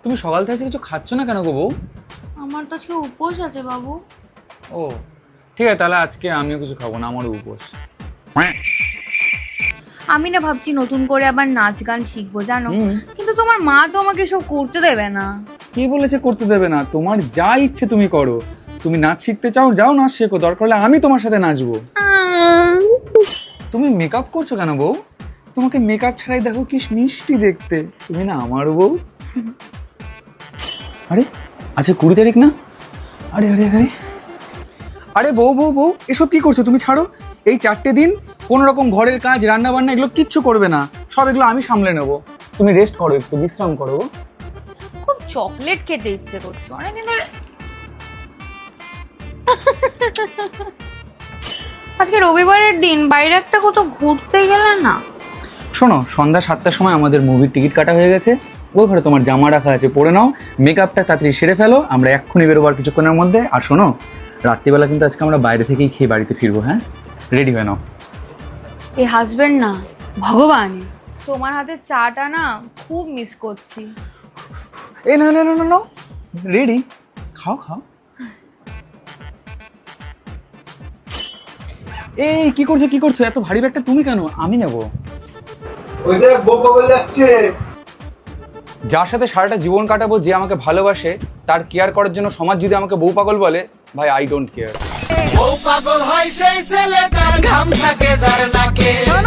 তুমি সকাল থেকে কিছু খাচ্ছ না কেন গো বউ? আমার তো আজকে উপোস আছে বাবু। ও ঠিক আছে, তাহলে আজকে আমিও কিছু খাবো না, আমারও উপোস। আমি না ভাবছি নতুন করে আবার নাচ গান শিখবো জানো, কিন্তু তোমার মা তো আমাকে সব করতে দেবে না। কি বলেছে করতে দেবে না? তোমার যা ইচ্ছে তুমি করো। তুমি নাচ শিখতে চাও, যাও নাচ শেখো, দরকার হলে আমি তোমার সাথে নাচবো। তুমি মেকআপ করছো কেন বউ? তোমাকে মেকআপ ছাড়াই দেখো কি মিষ্টি দেখতে, তুমি না আমার বউ। আরে আচ্ছা 20 তারিখ না? আরে আরে আরে আরে বউ বউ বউ, এসব কি করছো তুমি? ছাড়ো। এই 4টে দিন কোনো রকম ঘরের কাজ রান্না বান্না এগুলো কিচ্ছু করবে না, সব এগুলো আমি সামলে নেবো। তুমি রেস্ট করো, একটু বিশ্রাম করো। খুব চকলেট খেতে ইচ্ছে করছে অনেকদিন ধরে। আজকে রবিবারের দিন বাইরে একটা কোথাও ঘুরতে গেলে না? শোনো, সন্ধ্যা 7টার সময় আমাদের মুভির টিকিট কাটা হয়ে গেছে। ওই ঘরে তোমার জামা রাখা আছে, পরে নাও। মেকআপটা তাড়াতাড়ি সেরে ফেলো, আমরা এক্ষুনি বেরোবার কিছুক্ষণের মধ্যে। আর শোনো, রাত্রিবেলা কিন্তু আজকে আমরা বাইরে থেকেই খেয়ে বাড়িতে ফিরবো। হ্যাঁ, রেডি হয়ে নাও। এই হাজবেন্ড না ভগবান, তোমার হাতে চাটা না খুব মিস করছি। এই না না না না না, রেডি, খাও খাও। এই কি করছো কি করছো? এত ভারী ব্যাগটা তুমি কেন? আমি নেবো। ওই দেখ বউ পাগল যাচ্ছে। যার সাথে সারাটা জীবন কাটাবো, যে আমাকে ভালোবাসে, তার কেয়ার করার জন্য সমাজ যদি আমাকে বউ পাগল বলে, ভাই আই ডোন্ট কেয়ার। বউ পাগল হয় সেই ছেলেটার ঘাম থাকে যার নাকে।